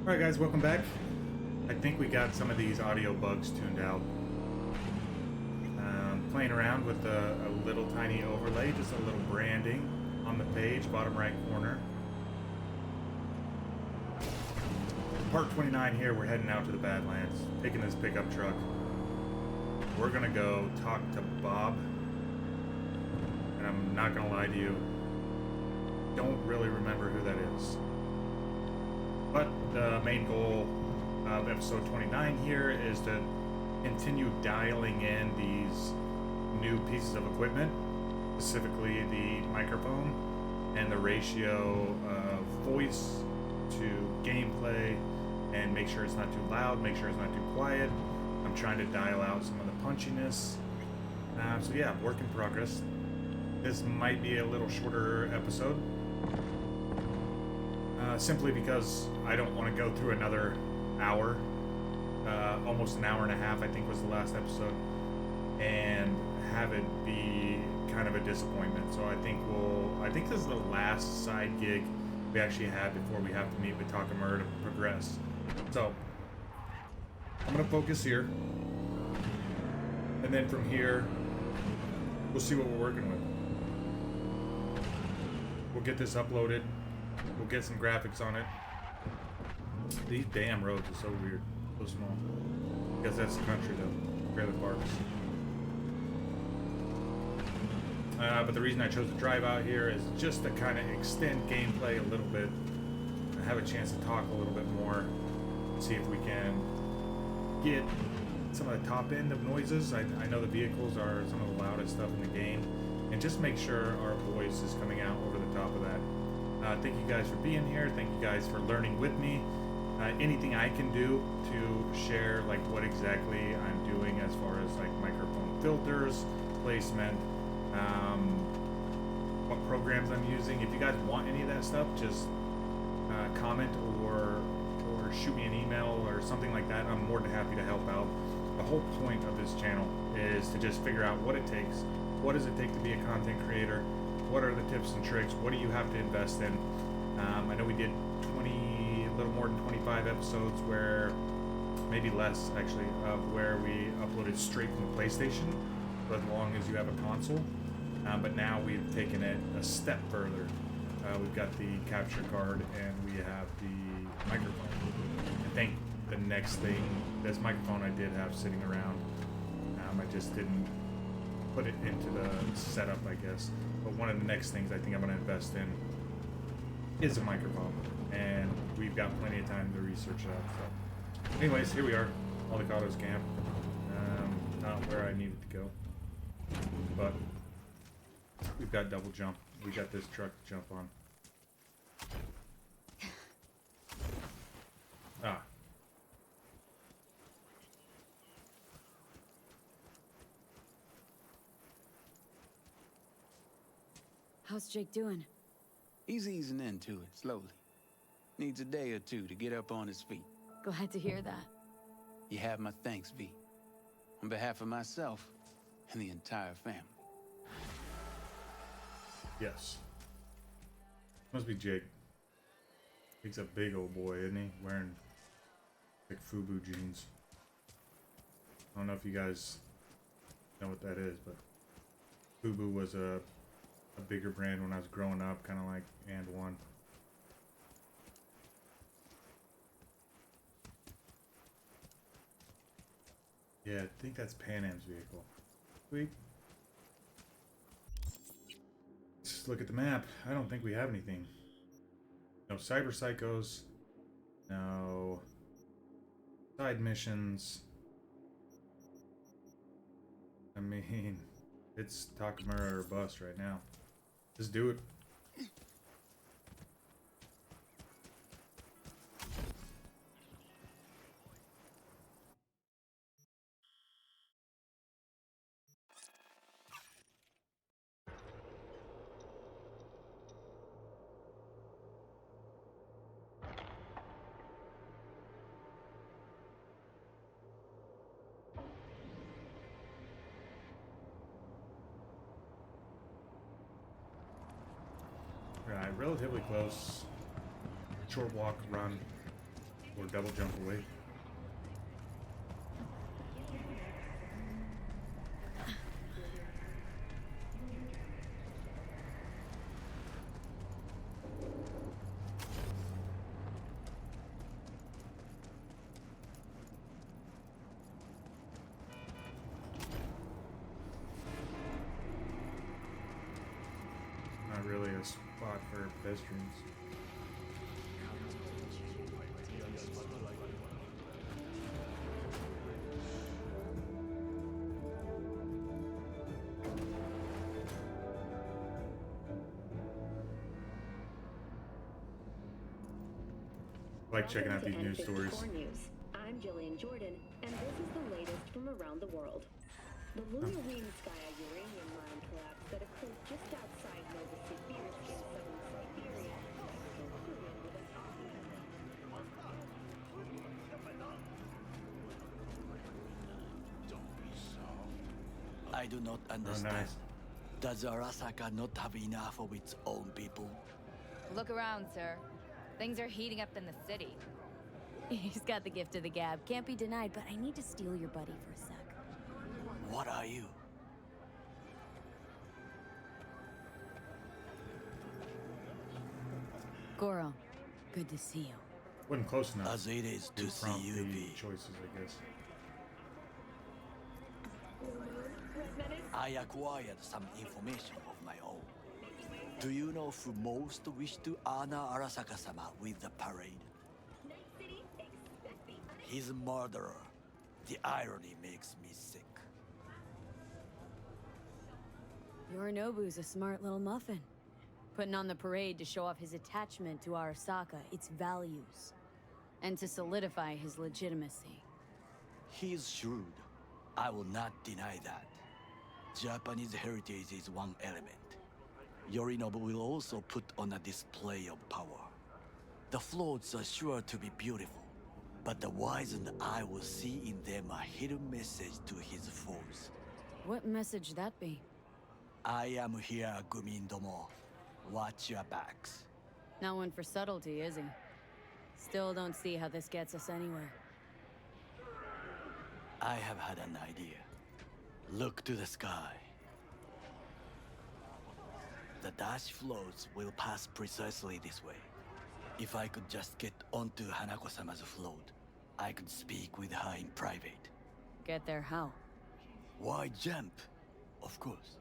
Alright guys, welcome back. I think we got some of these audio bugs tuned out. Playing around with a little tiny overlay, just a little branding on the page, bottom right corner. Part 29 here, we're heading out to the Badlands, taking this pickup truck. We're gonna go talk to Bob, and I'm not gonna lie to you, don't really remember who that is. But the main goal of episode 29 here is to continue dialing in these new pieces of equipment, specifically the microphone and the ratio of voice to gameplay, and make sure it's not too loud, make sure it's not too quiet. I'm trying to dial out some of the punchiness. So yeah, work in progress. This might be a little shorter episode. Simply because I don't want to go through another hour, almost an hour and a half I think was the last episode, and have it be kind of a disappointment. So I think this is the last side gig we actually have before we have to meet with Takemura to progress. So I'm going to focus here, and then from here we'll see what we're working with. We'll get this uploaded. We'll get some graphics on it. These damn roads are so weird, so small. Because that's the country though, trailer parks. But the reason I chose to drive out here is just to kind of extend gameplay a little bit, and have a chance to talk a little bit more, see if we can get some of the top end of noises. I know the vehicles are some of the loudest stuff in the game, and just make sure our voice is coming out over the top of that. Thank you guys for being here. Thank you guys for learning with me. Anything I can do to share like what exactly I'm doing as far as like microphone filters, placement, what programs I'm using. If you guys want any of that stuff, just comment or shoot me an email or something like that. I'm more than happy to help out. The whole point of this channel is to just figure out what it takes. What does it take to be a content creator? What are the tips and tricks? What do you have to invest in? I know we did a little more than 25 episodes, where, maybe less actually, of where we uploaded straight from the PlayStation, for as long as you have a console. But now we've taken it a step further. We've got the capture card and we have the microphone. I think the next thing, this microphone I did have sitting around. I just didn't put it into the setup, I guess. But one of the next things I think I'm going to invest in is a microphone, and we've got plenty of time to research that. So, anyways, here we are, Aldecado's camp. Not where I needed to go, but we've got double jump. We got this truck to jump on. Ah. How's Jake doing? He's easing into it, slowly. Needs a day or two to get up on his feet. Glad to hear that. You have my thanks, V. On behalf of myself and the entire family. Yes. Must be Jake. Jake's a big old boy, isn't he? Wearing like FUBU jeans. I don't know if you guys know what that is, but FUBU was a bigger brand when I was growing up, kind of like And One. Yeah, I think that's Pan Am's vehicle. Sweet. Let's look at the map. I don't think we have anything. No cyber psychos. No side missions. I mean, it's Takemura or bust right now. Just do it. Right, relatively close. Short walk, run. Or double jump away. Not really a spot for pedestrians. I like checking out these news stories. News. I'm Jillian Jordan, and this is the latest from around the world. The lunar wing sky uranium mine collapse that occurred just outside Novosibirsk in southern Siberia concluded with an I do not Oh, understand. nice. Does Arasaka not have enough of its own people? Look around, sir. Things are heating up in the city. He's got the gift of the gab. Can't be denied, but I need to steal your buddy for a sec. What are you? Goro, good to see you. Wasn't close enough. As it is to see prompt you the be. choices, I guess. I acquired some information of my own. Do you know who most wish to honor Arasaka-sama with the parade? His murderer. The irony makes me sick. Yorinobu's a smart little muffin. Putting on the parade to show off his attachment to Arasaka, its values, and to solidify his legitimacy. He is shrewd. I will not deny that. Japanese heritage is one element. Yorinobu will also put on a display of power. The floats are sure to be beautiful, but the wizened eye will see in them a hidden message to his foes. What message that be? I am here, Gumindomo. Watch your backs. Not one for subtlety, is he? Still don't see how this gets us anywhere. I have had an idea. Look to the sky. The dash floats will pass precisely this way. If I could just get onto Hanako-sama's float, I could speak with her in private. Get there how? Why jump? Of course.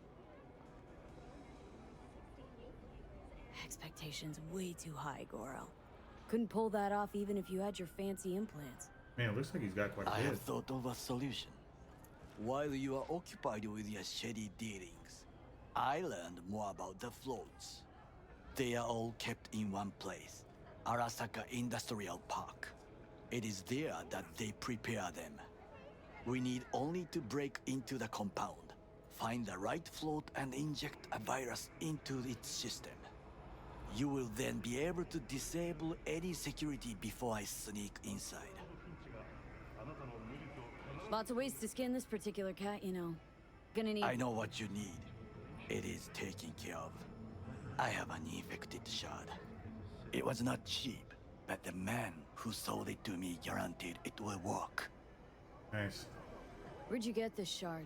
Expectations way too high, Goro. Couldn't pull that off even if you had your fancy implants. Man, it looks like he's got quite a I bit. have thought of a solution. While you are occupied with your shady dealings, I learned more about the floats. They are all kept in one place, Arasaka Industrial Park. It is there that they prepare them. We need only to break into the compound, find the right float and inject a virus into its system. You will then be able to disable any security before I sneak inside. Lots of ways to skin this particular cat, you know. Gonna need... I know what you need. It is taken care of. I have an infected shard. It was not cheap, but the man who sold it to me guaranteed it will work. Nice. Where'd you get this shard?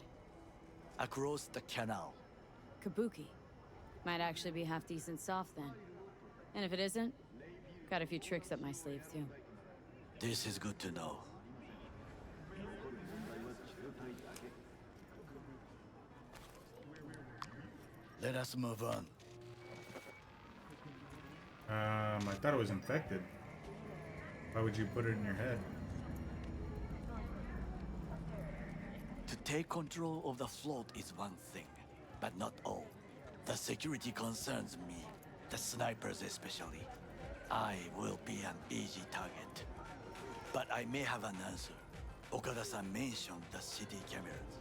Across the canal. Kabuki. Might actually be half decent soft then. And if it isn't, got a few tricks up my sleeve too. This is good to know. Let us move on. I thought it was infected. Why would you put it in your head? To take control of the float is one thing, but not all. The security concerns me, the snipers especially. I will be an easy target. But I may have an answer. Okada-san mentioned the city cameras.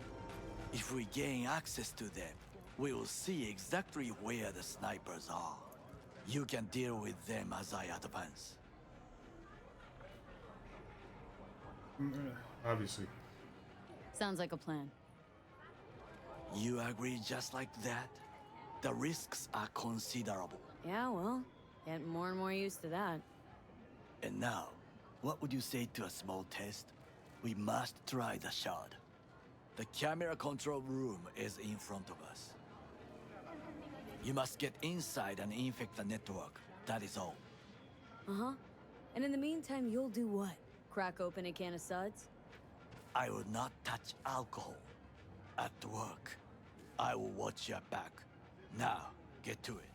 If we gain access to them, we will see exactly where the snipers are. You can deal with them as I advance. Obviously. Sounds like a plan. You agree just like that? The risks are considerable. Yeah, well, getting more and more used to that. And now, What would you say to a small test? We must try the shard. The camera control room is in front of us. You must get inside and infect the network. That is all. Uh-huh. And in the meantime, you'll do what? Crack open a can of suds? I will not touch alcohol. At work. I will watch your back. Now, get to it.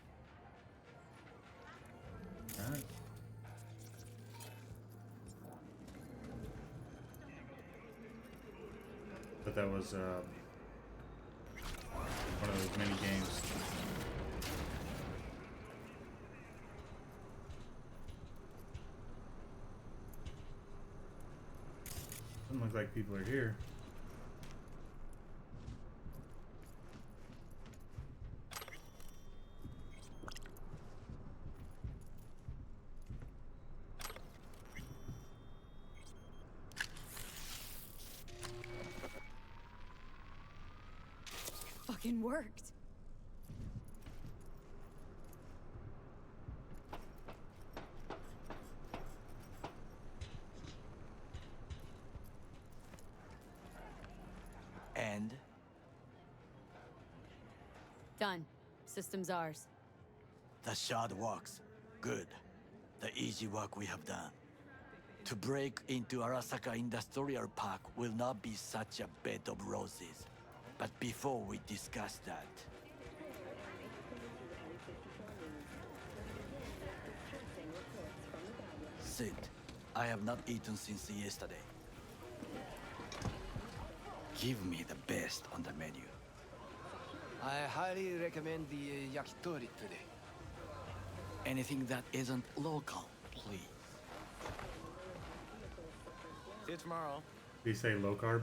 Alright. But that was one of those mini games. Doesn't look like people are here. Fucking worked. And Done. System's ours. the shard works. Good. The easy work we have done. To break into Arasaka Industrial Park will not be such a bed of roses. But before we discuss that, Sid, I have not eaten since yesterday. Give me the best on the menu. I highly recommend the yakitori today. Anything that isn't local, please. See you tomorrow. Did you say low carb?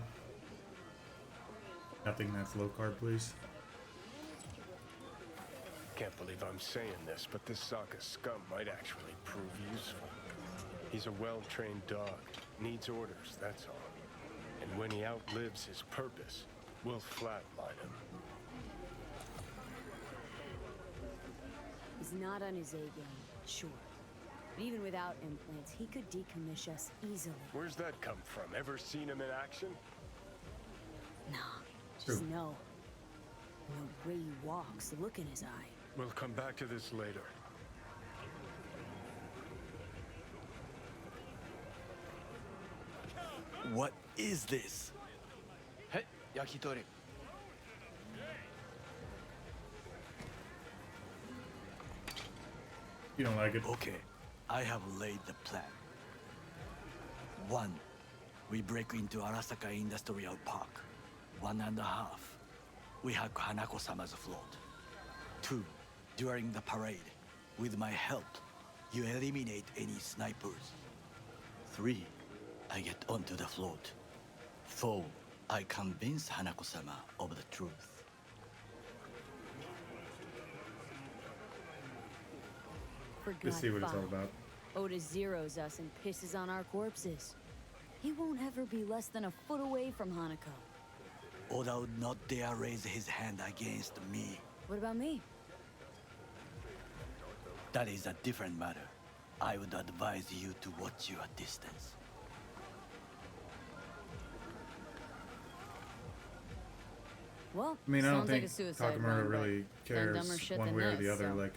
Nothing that's low carb, please. Can't believe I'm saying this, but this Sokka scum might actually prove useful. He's a well-trained dog, needs orders, that's all. And when he outlives his purpose, we'll flatline him. He's not on his A game, sure. But even without implants, he could decommission us easily. Where's that come from? Ever seen him in action? Nah, True. just no. The way he walks, the look in his eye. We'll come back to this later. What is this? Hey, yakitori. You don't like it? Okay, I have laid the plan. 1. We break into Arasaka Industrial Park. 1.5. We hack Hanako-sama's float. 2. During the parade, with my help, you eliminate any snipers. 3. I get onto the float. 4. I convince Hanako-sama of the truth. For Let's see what it's all God, about. Oda zeroes us and pisses on our corpses. He won't ever be less than a foot away from Hanako. Oda would not dare raise his hand against me. What about me? That is a different matter. I would advise you to watch your distance. Well, I mean, I don't sounds like think a suicide Takemura one, really but done dumber cares shit one than way or this, the other. so- Like,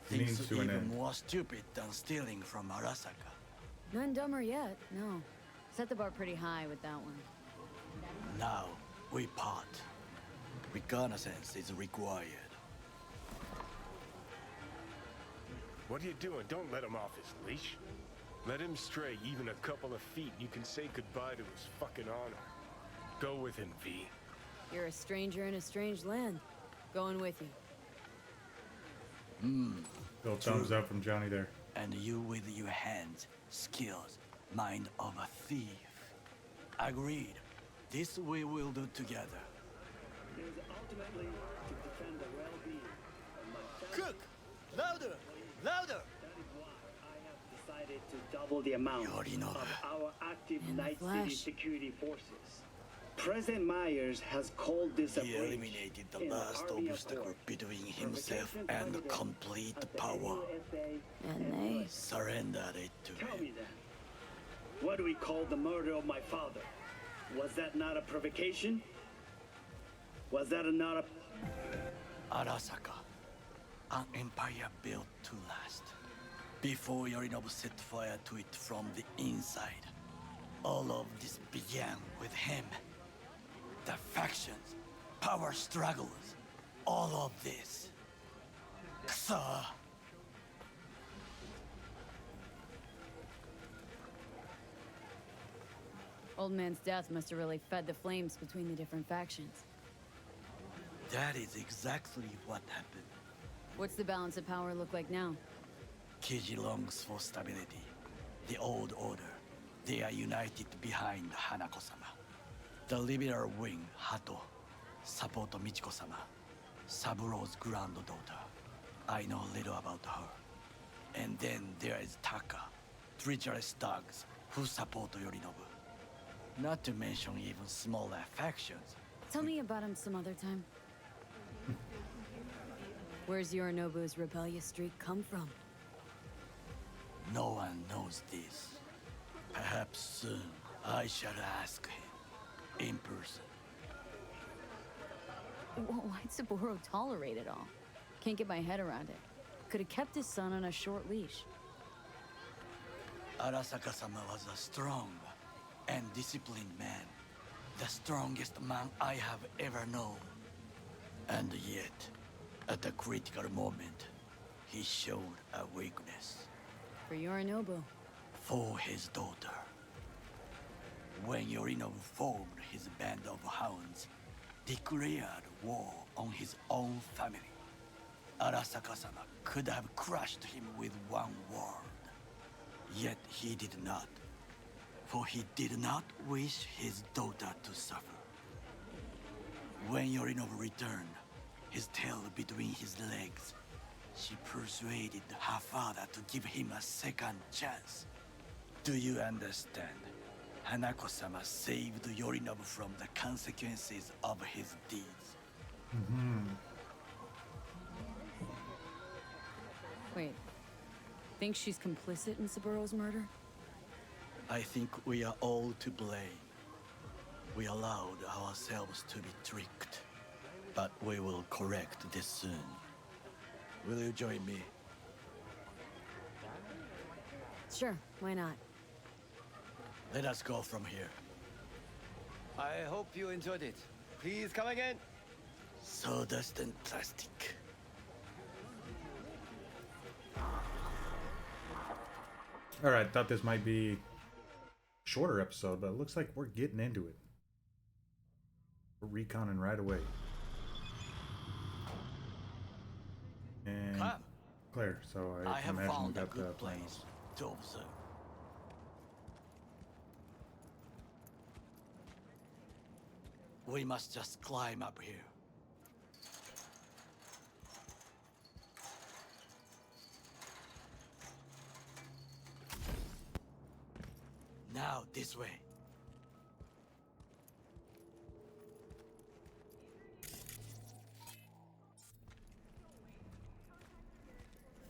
he means Things to an even end. more stupid than stealing from Arasaka. None dumber yet, no. Set the bar pretty high with that one. Now, we part. Reconnaissance is required. What are you doing? Don't let him off his leash. Let him stray even a couple of feet, and you can say goodbye to his fucking honor. Go with him, V. You're a stranger in a strange land. Going with you. Little thumbs up from Johnny there. And you with your hands, skills, mind of a thief. Agreed. This we will do together. It is ultimately to defend the well-being of my family. Cook! Louder! Louder! That is why I have decided to double the amount Yorinobu. of our active In the Night City flesh. security forces. President Myers has called this a He breach eliminated the in the last Army obstacle Accord. between himself Provocation and candidate complete at the power. NUSA And they... Surrendered it to Tell him. me then, what we call the murder of my father. Was that not a provocation? Was that not a... Arasaka, an empire built to last. Before Yorinobu set fire to it from the inside, all of this began with him. The factions, power struggles, all of this. Kusa! Old man's death must have really fed the flames between the different factions. That is exactly what happened. What's the balance of power look like now? Kiji longs for stability. The old order. They are united behind Hanako-sama. The liberal wing, Hato, support Michiko-sama, Saburo's granddaughter. I know little about her. And then there is Taka, treacherous dogs who support Yorinobu. Not to mention even smaller factions. Tell me about him some other time. Where's Yorinobu's rebellious streak come from? No one knows this. Perhaps soon I shall ask him in person. Why'd Saburo tolerate it all? Can't get my head around it. Could have kept his son on a short leash. Arasaka-sama was a strong and disciplined man. The strongest man I have ever known. And yet, at a critical moment, he showed a weakness. For Yorinobu. For his daughter. When Yorinobu formed his band of hounds, declared war on his own family, Arasaka-sama could have crushed him with one word. Yet he did not. For he did not wish his daughter to suffer. When Yorinobu returned, his tail between his legs, she persuaded her father to give him a second chance. Do you understand? Hanako-sama saved Yorinobu from the consequences of his deeds. Wait. Think she's complicit in Saburo's murder? I think we are all to blame. We allowed ourselves to be tricked. But we will correct this soon. Will you join me? Sure, why not? Let us go from here. I hope you enjoyed it. Please come again. Sawdust and plastic. Alright, thought this might be a shorter episode, but it looks like we're getting into it. We're reconning right away. And Come. Claire, so I I have imagine found we a got good the place to observe. We must just climb up here. Now, this way.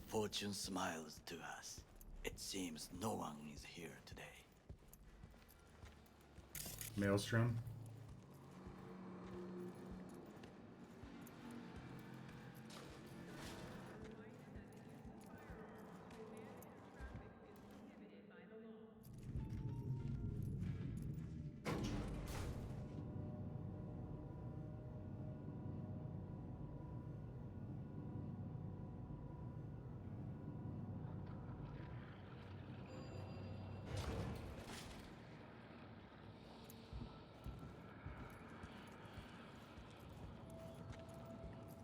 Fortune smiles to us. It seems no one is here today. Maelstrom.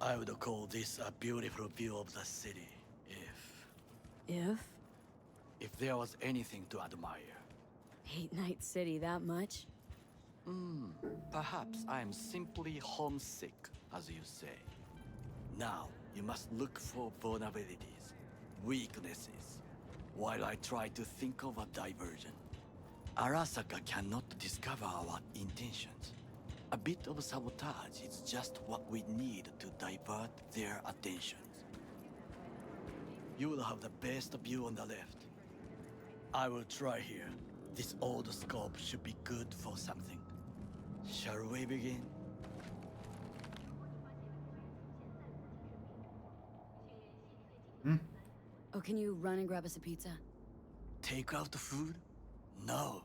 I would call this a beautiful view of the city, If? if there was anything to admire. Hate Night City that much? Perhaps I am simply homesick, as you say. Now, you must look for vulnerabilities, weaknesses, while I try to think of a diversion. Arasaka cannot discover our intentions. A bit of sabotage is just what we need to divert their attentions. You will have the best view on the left. I will try here. This old scope should be good for something. Shall we begin? Oh, can you run and grab us a pizza? Take out the food? No.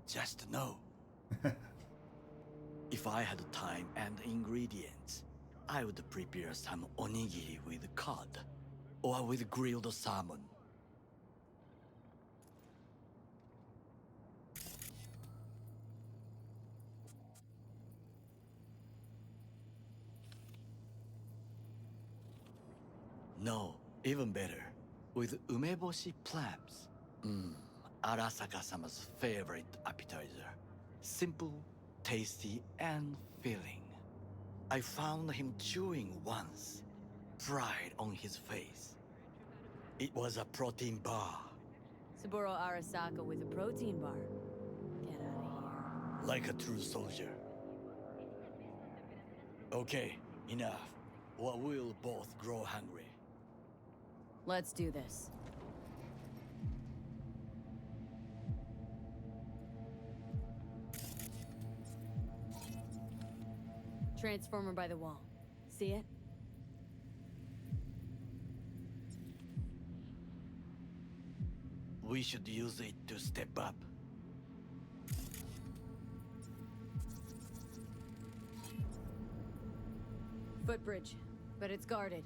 Just no. If I had time and ingredients, I would prepare some onigiri with cod. Or with grilled salmon. No, even better. With umeboshi clams. Arasaka-sama's favorite appetizer. Simple, tasty, and filling. I found him chewing once. Pride on his face. It was a protein bar. Saburo Arasaka with a protein bar. Get out of here. Like a true soldier. Okay, enough. Or we'll both grow hungry. Let's do this. Transformer by the wall. See it? We should use it to step up. Footbridge, but it's guarded.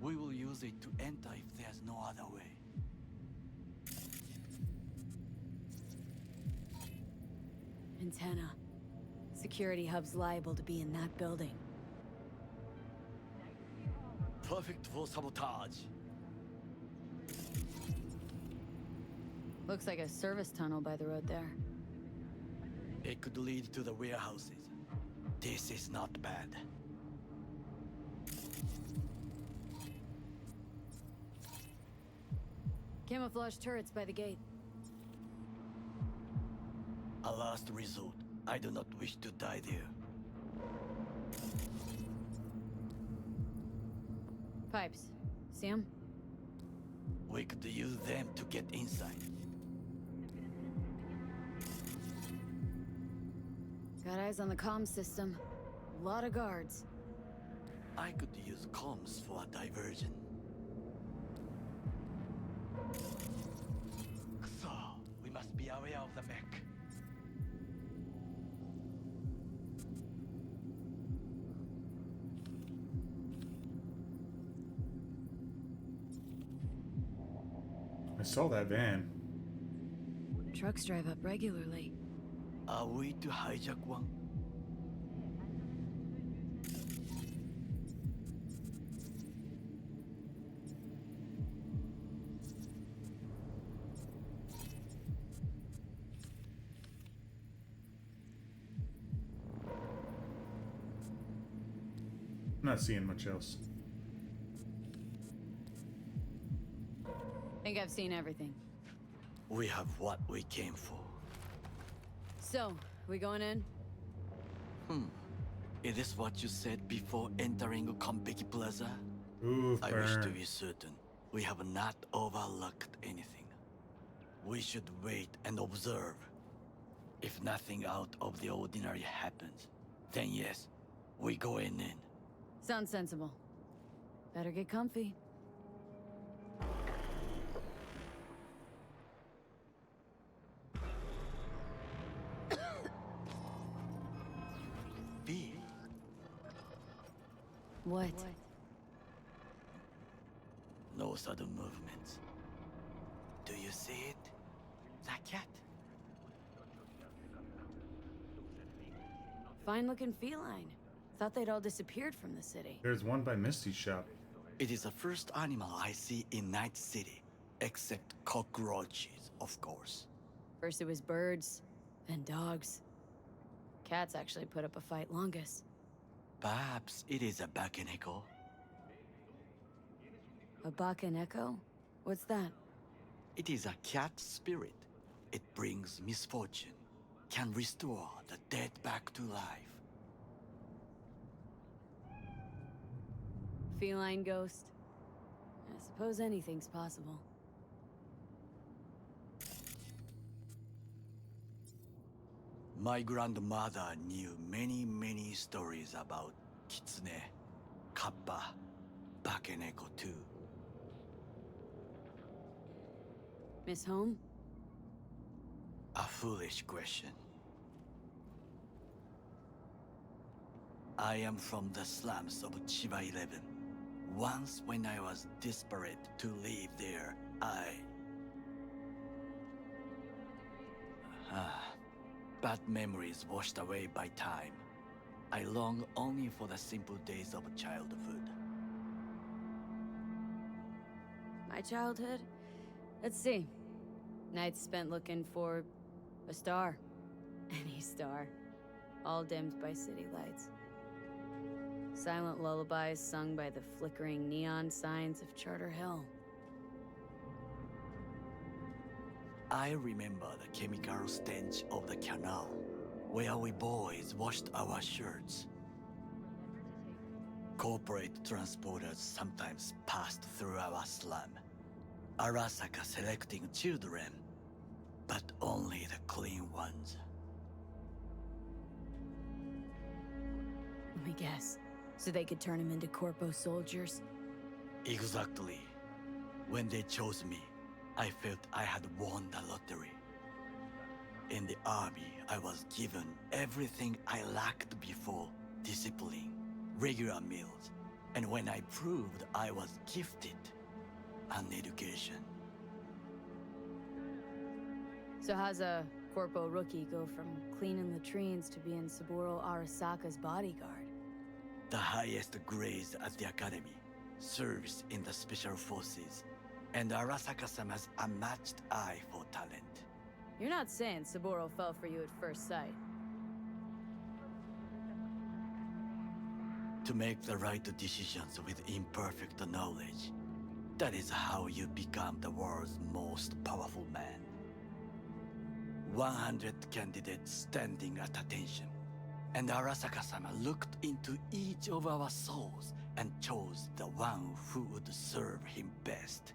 We will use it to enter if there's no other way. Antenna. Security hub's liable to be in that building. Perfect for sabotage. Looks like a service tunnel by the road there. It could lead to the warehouses. This is not bad. Camouflage turrets by the gate. A last resort. I do not wish to die there. Pipes. See 'em? We could use them to get inside. Got eyes on the comm system. A lot of guards. I could use comms for a diversion. So, we must be aware of the mech. I saw that van. Trucks drive up regularly. Are we to hijack one? I'm not seeing much else. Think I've seen everything. We have what we came for. So, we going in? Is this what you said before entering Konpeki Plaza? Ooh, I wish to burn. be certain we have not overlooked anything. We should wait and observe. If nothing out of the ordinary happens, then yes, we go in. Sounds sensible. Better get comfy. V, What? no sudden movements. Do you see it? That cat? Fine-looking feline. Thought they'd all disappeared from the city. There's one by Misty's shop. It is the first animal I see in Night City, except cockroaches, of course. First it was birds, then dogs. Cats actually put up a fight longest. Perhaps it is a bakeneko. A Bakaneko? What's that? It is a cat spirit. It brings misfortune, can restore the dead back to life. Feline ghost? I suppose anything's possible. My grandmother knew many stories about Kitsune, Kappa, Bakeneko too. Miss Home? A foolish question. I am from the slums of Chiba 11. Once when I was desperate to live there, bad memories washed away by time. I long only for the simple days of childhood. My childhood? Let's see. Nights spent looking for a star. Any star. All dimmed by city lights. Silent lullabies sung by the flickering neon signs of Charter Hill. I remember the chemical stench of the canal, where we boys washed our shirts. Corporate transporters sometimes passed through our slum. Arasaka selecting children, but only the clean ones. Let me guess. So they could turn him into Corpo soldiers? Exactly. When they chose me, I felt I had won the lottery. In the army, I was given everything I lacked before: discipline, regular meals, and when I proved I was gifted, an education. So how's a Corpo rookie go from cleaning latrines to being Saburo Arasaka's bodyguard? The highest grades at the academy, service in the special forces, and Arasaka-sama's unmatched eye for talent. You're not saying Saburo fell for you at first sight. To make the right decisions with imperfect knowledge, that is how you become the world's most powerful man. 100 candidates standing at attention, and Arasaka-sama looked into each of our souls and chose the one who would serve him best.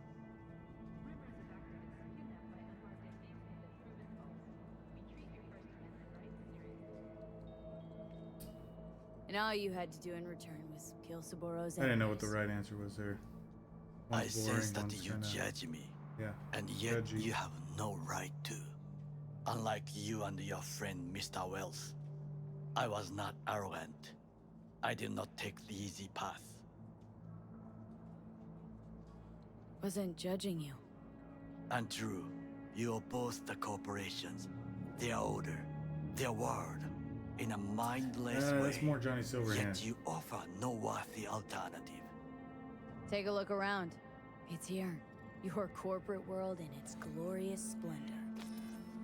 And all you had to do in return was kill Saburo's enemies. I didn't know what the right answer was there. I One's sense boring, that one's you kinda- judge me, Yeah. and yet judgy. you have no right to. Unlike you and your friend Mr. Wells, I was not arrogant. I did not take the easy path. Wasn't judging you. Untrue, you oppose the corporations, their order, their word, in a mindless way. That's more Johnny Silverhand. Yet you offer no worthy alternative. Take a look around. It's here. Your corporate world in its glorious splendor.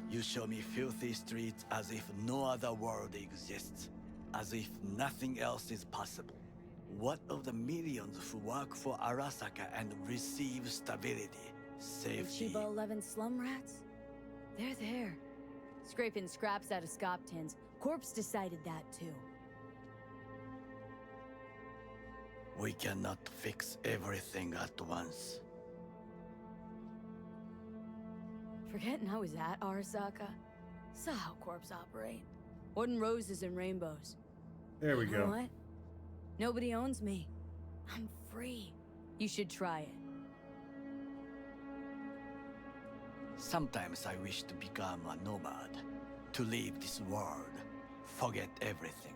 You show me filthy streets as if no other world exists, as if nothing else is possible. What of the millions who work for Arasaka and receive stability, The safety? Chiba 11 slum rats? They're there. Scraping scraps out of scop tins. Corpse decided that too. We cannot fix everything at once. Forgetting I was at Arasaka? Saw how corps operate. Wasn't roses and rainbows. There we You know go. what? Nobody owns me. I'm free. You should try it. Sometimes I wish to become a nomad, to leave this world, forget everything.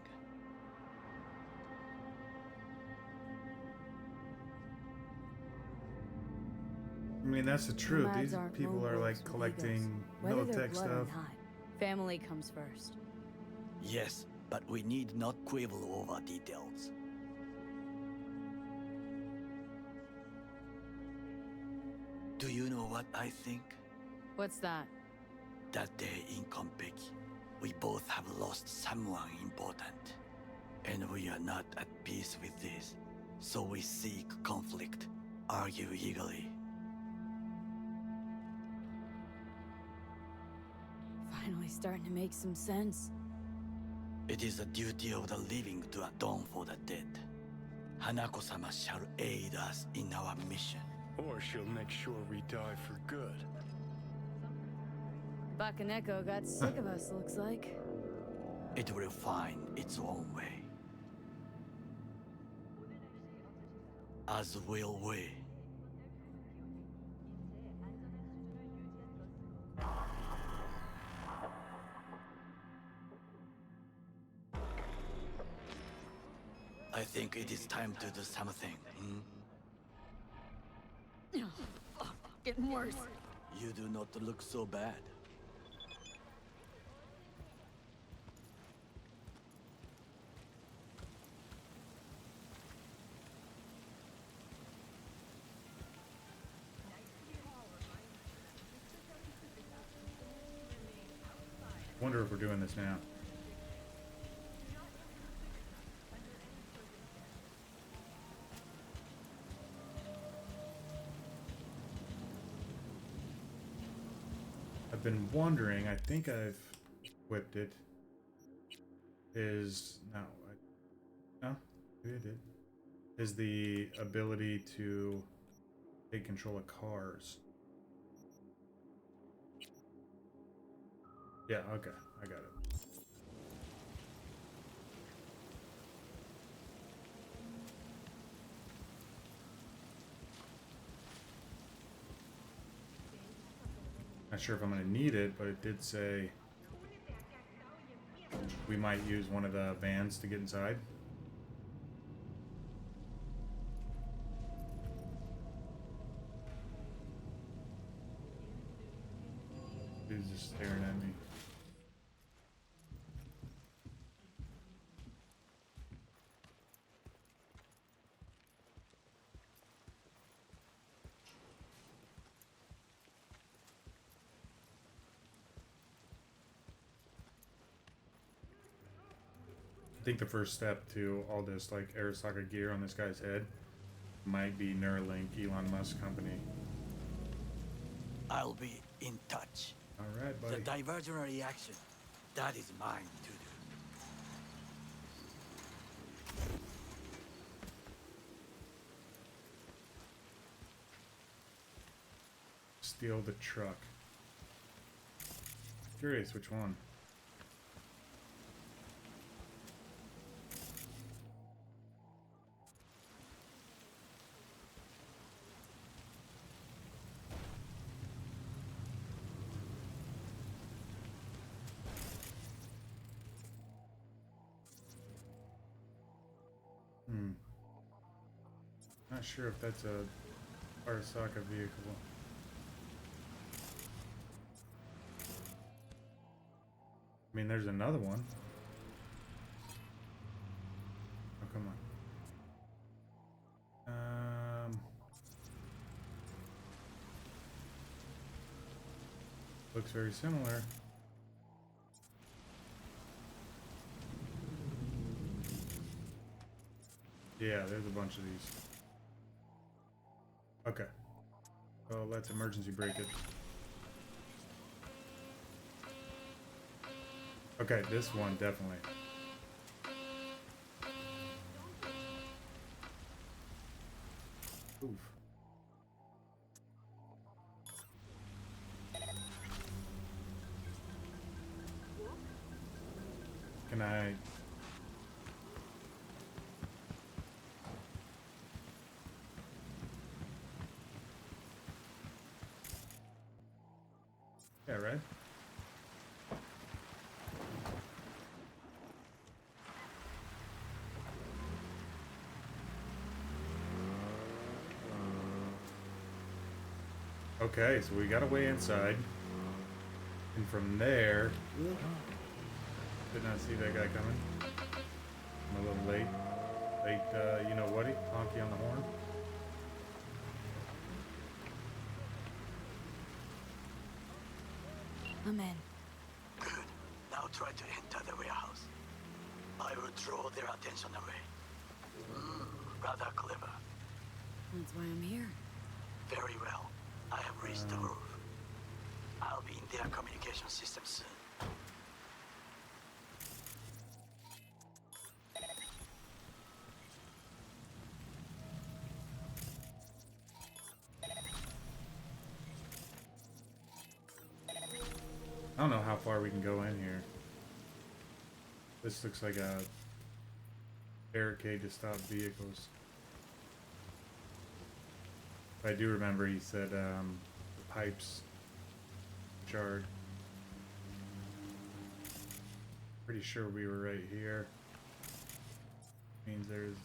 I mean, that's the truth. Nomads These aren't people are lone like wolves with collecting egos, whether they're Militech blood or stuff. not. Family comes first. Yes, but we need not quibble over details. Do you know what I think? What's that? That day in Konpeki, we both have lost someone important. And we are not at peace with this, so we seek conflict, argue eagerly. Finally starting to make some sense. It is the duty of the living to atone for the dead. Hanako-sama shall aid us in our mission. Or she'll make sure we die for good. Bakaneko got sick of us, looks like. It will find its own way. As will we. I think it is time to do something. Oh, fuck, getting worse. You do not look so bad. Wonder if we're doing this now. I've been wondering, I think I've equipped it. No, maybe I did. Is the ability to take control of cars. Yeah, okay, I got it. Not sure if I'm going to need it, but it did say we might use one of the vans to get inside. He's just staring at me. I think the first step to all this, like, Arasaka gear on this guy's head might be Neuralink, Elon Musk company. I'll be in touch. All right, buddy. The diversionary reaction, that is mine to do. Steal the truck. Curious which one. Not sure if that's a Arasaka vehicle. I mean, there's another one. Oh, come on. Looks very similar. Yeah, there's a bunch of these. Okay. Well, let's emergency brake it. Okay, this one definitely. Oof. Can I... Yeah, right? Okay, so we got a way inside. And from there... Did not see that guy coming. I'm a little late. You know what? Honky on the horn. I'm in. Good. Now try to enter the warehouse. I will draw their attention away. Rather clever. That's why I'm here. Very well. I have reached the roof. I'll be in their communication system soon. I don't know how far we can go in here. This looks like a barricade to stop vehicles. I do remember he said the pipes jarred. Pretty sure we were right here. Means there's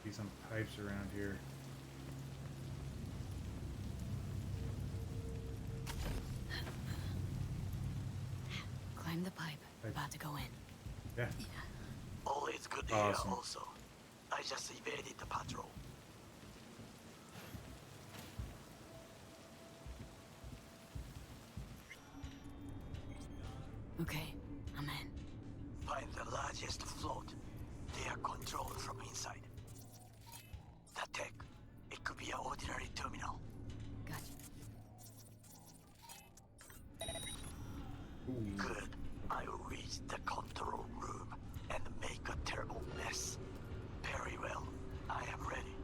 be some pipes around here. Climb the pipe. We're about to go in. Yeah. All is good Awesome. here also. I just evaded the patrol. Okay, I'm in. Find the largest float. They are controlled from inside. The tech. It could be an ordinary terminal. Gotcha. Good. I will reach the control room and make a terrible mess. Very well. I am ready.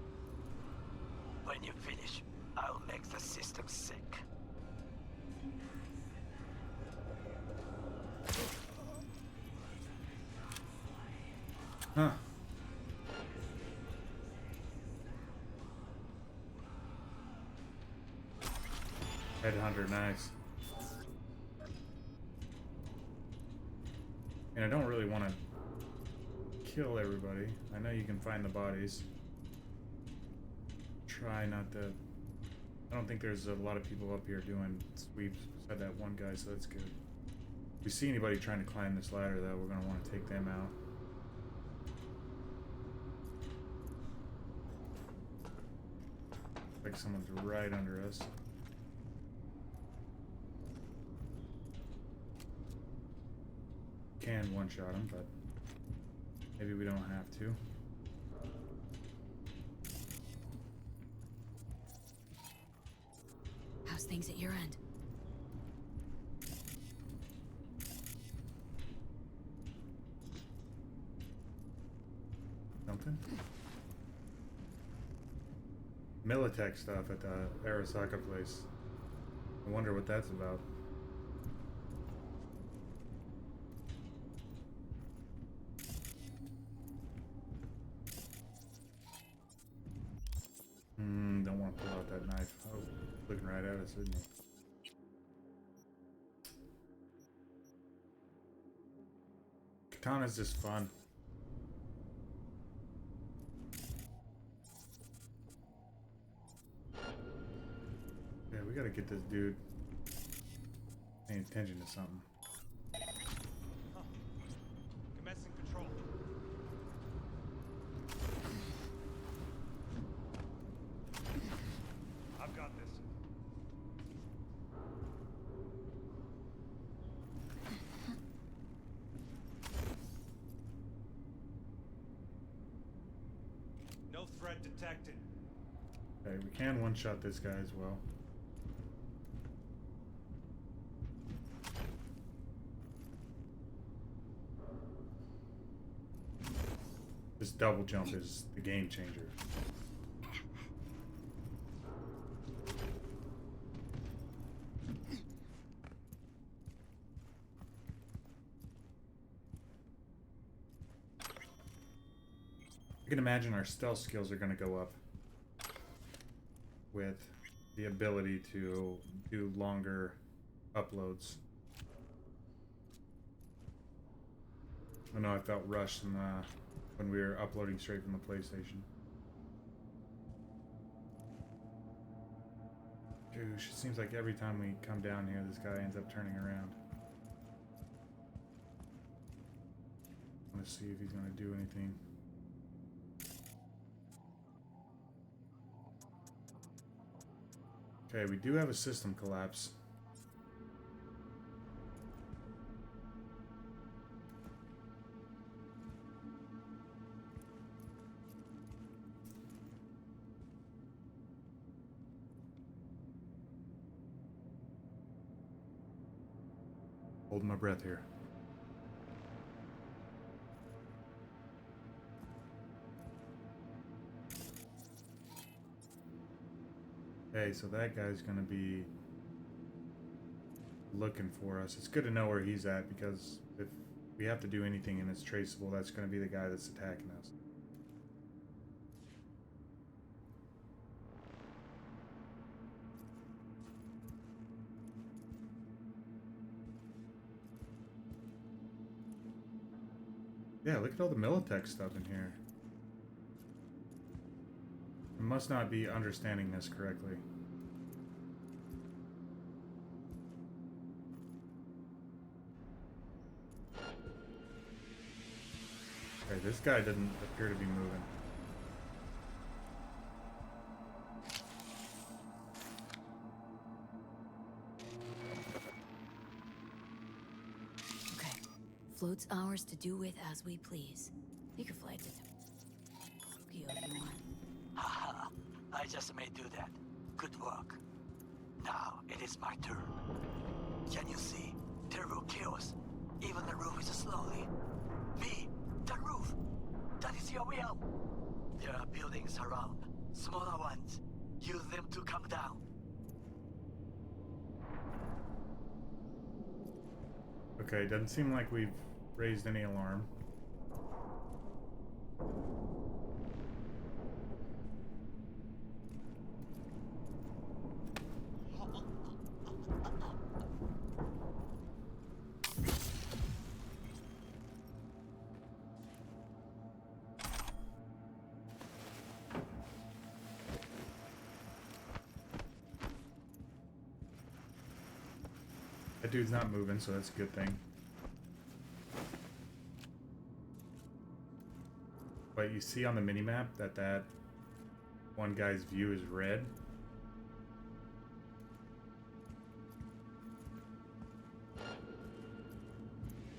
When you finish, I'll make the system sick. Huh. Headhunter, nice. And I don't really want to kill everybody. I know you can find the bodies. Try not to... I don't think there's a lot of people up here doing sweeps beside that one guy, so that's good. If we see anybody trying to climb this ladder, though, we're going to want to take them out. Like someone's right under us. Can one-shot him, but maybe we don't have to. How's things at your end? Something? Militech stuff at the Arasaka place. I wonder what that's about. Don't want to pull out that knife. Oh, looking right at us, isn't he? Katana's just fun. Yeah, we gotta get this dude paying attention to something. Commencing patrol. I've got this. No threat detected. Okay, we can one-shot this guy as well. This double jump is the game changer. I can imagine our stealth skills are going to go up with the ability to do longer uploads. I know I felt rushed when we were uploading straight from the PlayStation. Gosh, it seems like every time we come down here, this guy ends up turning around. I want to see if he's going to do anything. Okay, we do have a system collapse. Holding my breath here. Okay, so that guy's gonna be looking for us. It's good to know where he's at, because if we have to do anything and it's traceable, that's going to be the guy that's attacking us. Yeah, look at all the Militech stuff in here. I must not be understanding this correctly. Okay, this guy doesn't appear to be moving. Okay. Float's ours to do with as we please. You can fly to Tokyo if you want. Haha, I just may do that. Good work. Now it is my turn. Can you see? Terrible chaos. Even the roof is slowly. V, the roof! That is your will! There are buildings around. Smaller ones. Use them to come down. Okay, doesn't seem like we've raised any alarm. That dude's not moving, so that's a good thing. But you see on the minimap that that one guy's view is red.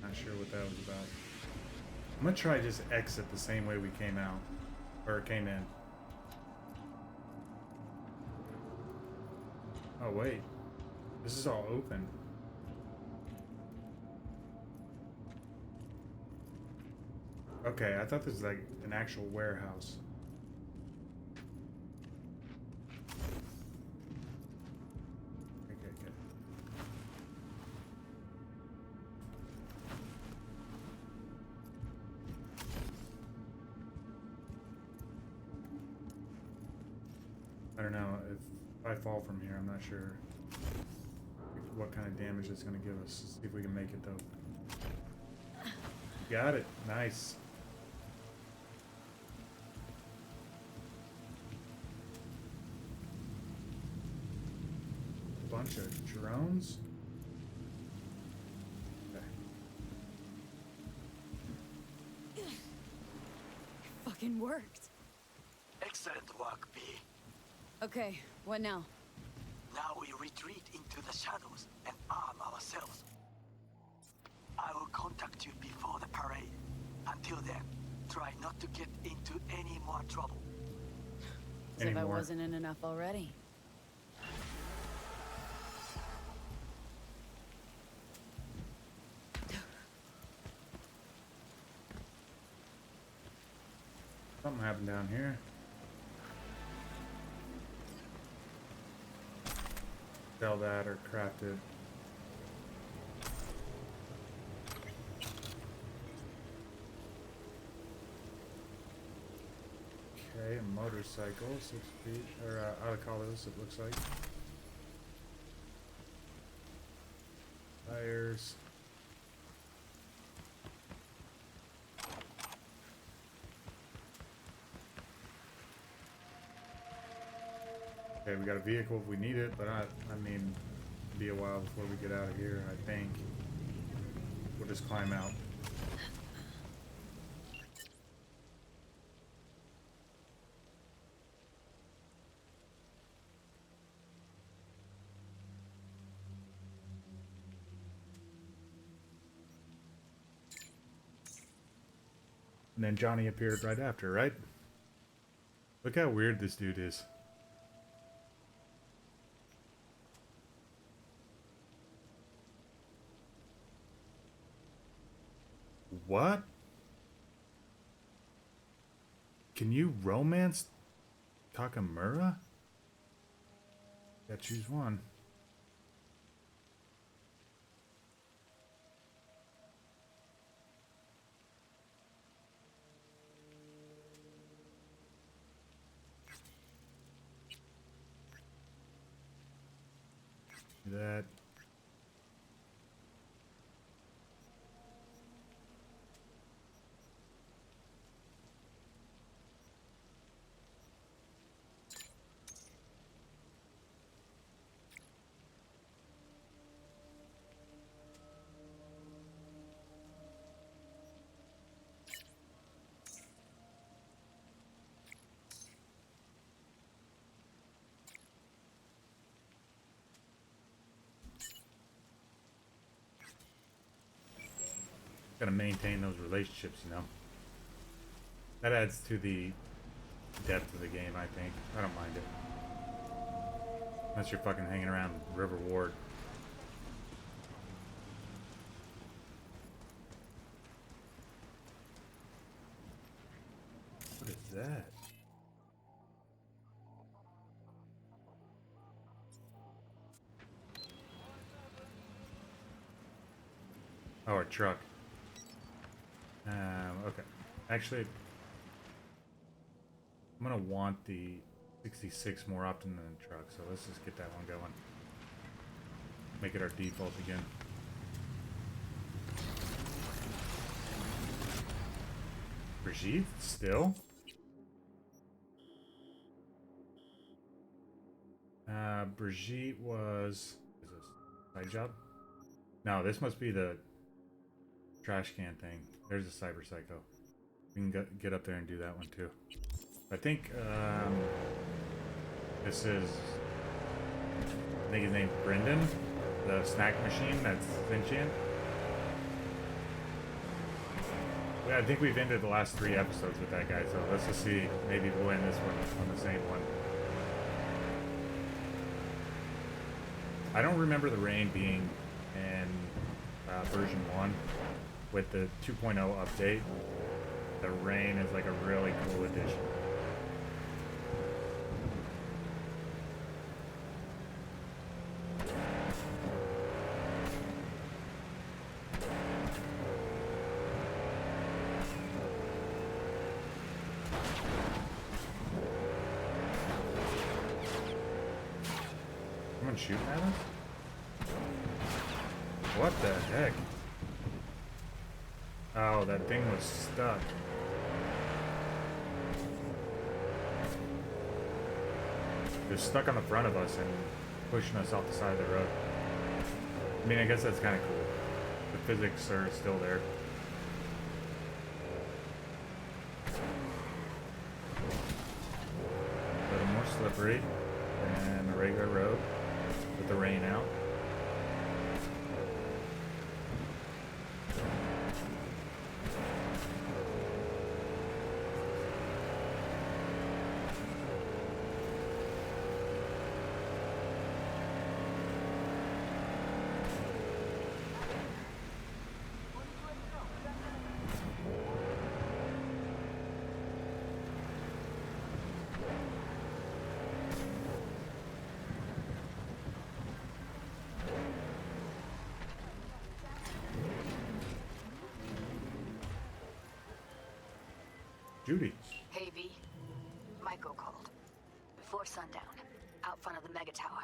Not sure what that was about. I'm gonna try just exit the same way we came out, or came in. Oh wait, this is all open. Okay, I thought this was like an actual warehouse. Okay, good. I don't know if I fall from here. I'm not sure what kind of damage it's going to give us. Let's see if we can make it though. Got it. Nice. Bunch of drones. Okay. Fucking worked. Excellent work, V. Okay, what now? Now we retreat into the shadows and arm ourselves. I will contact you before the parade. Until then, try not to get into any more trouble. As if I wasn't in enough already. Something happened down here. Sell that or craft it. Okay, a motorcycle, 6 feet, or autocolors, it looks like. Tires. Okay, we got a vehicle if we need it, but I mean, it'll be a while before we get out of here, I think. We'll just climb out. And then Johnny appeared right after, right? Look how weird this dude is. What? Can you romance Takemura? Gotta choose one. That. Gotta maintain those relationships, you know. That adds to the depth of the game, I think. I don't mind it. Unless you're fucking hanging around River Ward. What is that? Oh, a truck. Okay. Actually, I'm gonna want the 66 more often than the truck, so let's just get that one going. Make it our default again. Brigitte, still? Brigitte was... Is this side job? No, this must be the trash can thing. There's a cyber psycho. We can get up there and do that one too. I think this is, I think his name's Brendan, the snack machine that's sentient. Yeah, I think we've ended the last 3 episodes with that guy, so let's just see. Maybe we'll end this one on the same one. I don't remember the rain being in version 1. With the 2.0 update, the rain is like a really cool addition. Someone shooting at us? What the heck? Oh, that thing was stuck. It was stuck on the front of us and pushing us off the side of the road. I mean, I guess that's kind of cool. The physics are still there. A little more slippery than a regular road with the rain out. Judy. Hey, V. Michael called. Before sundown, out front of the mega tower.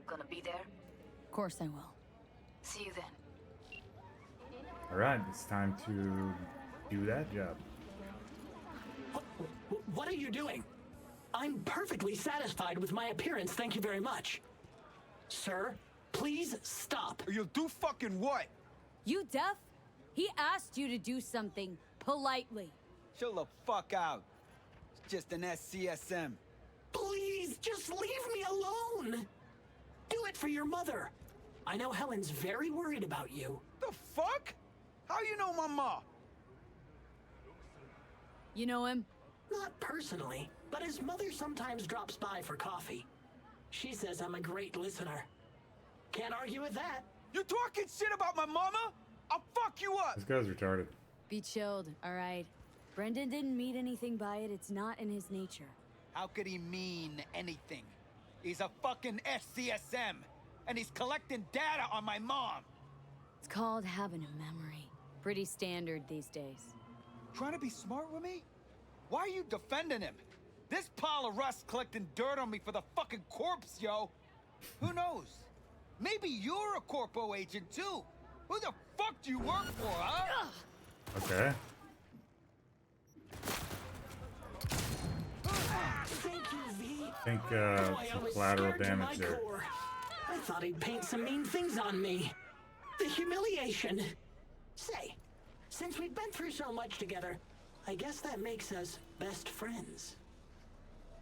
Gonna be there? Of course I will. See you then. Alright, it's time to do that job. What are you doing? I'm perfectly satisfied with my appearance, thank you very much. Sir, please stop. You'll do fucking what? You deaf? He asked you to do something politely. Chill the fuck out. It's just an SCSM. Please, just leave me alone. Do it for your mother. I know Helen's very worried about you. The fuck? How you know my ma? You know him? Not personally, but his mother sometimes drops by for coffee. She says I'm a great listener. Can't argue with that. You talking shit about my mama? I'll fuck you up. This guy's retarded. Be chilled, alright? Brendan didn't mean anything by it. It's not in his nature. How could he mean anything? He's a fucking SCSM, and he's collecting data on my mom. It's called having a memory. Pretty standard these days. Trying to be smart with me? Why are you defending him? This pile of rust collecting dirt on me for the fucking corpse, yo. Who knows? Maybe you're a corpo agent too. Who the fuck do you work for, huh? Okay. Thank you, V. I think Boy, I some was collateral scared to damage my there. core. I thought he'd paint some mean things on me. The humiliation. Say, since we've been through so much together, I guess that makes us best friends.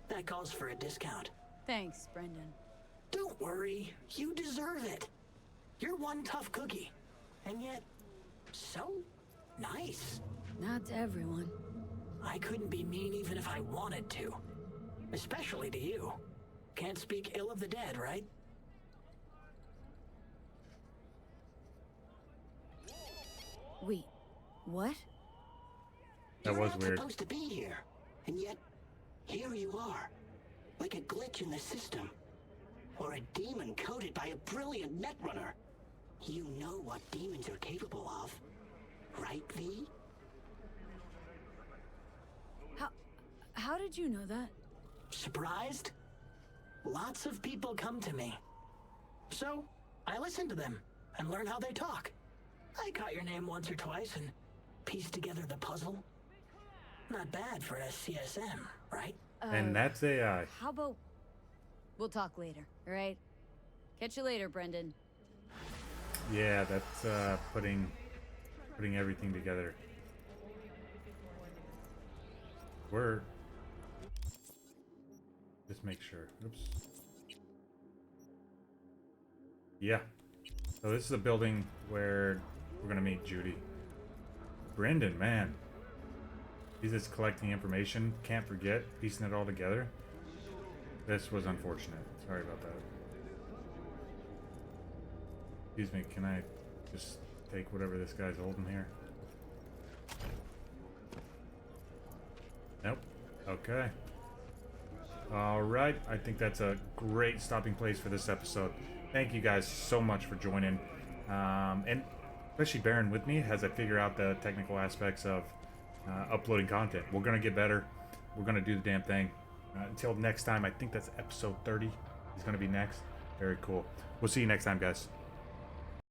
That calls for a discount. Thanks, Brendan. Don't worry, you deserve it. You're one tough cookie, and yet so nice. Not to everyone. I couldn't be mean even if I wanted to. Especially to you. Can't speak ill of the dead, right? Wait, what? That You're was not weird. supposed to be here, and yet here you are, like a glitch in the system, or a demon coded by a brilliant netrunner. You know what demons are capable of, right, V? How did you know that? Surprised? Lots of people come to me. So, I listen to them and learn how they talk. I caught your name once or twice and pieced together the puzzle. Not bad for a CSM, right? And that's AI. How about we'll talk later, all right? Catch you later, Brendan. Yeah, that's putting everything together. We're just make sure. Oops. Yeah. So this is a building where we're gonna meet Judy. Brendan, man. He's just collecting information. Can't forget, piecing it all together. This was unfortunate. Sorry about that. Excuse me, can I just take whatever this guy's holding here? Nope. Okay. Alright, I think that's a great stopping place for this episode. Thank you guys so much for joining. And especially bearing with me as I figure out the technical aspects of uploading content. We're going to get better. We're going to do the damn thing. Until next time, I think that's episode 30 is going to be next. Very cool. We'll see you next time, guys.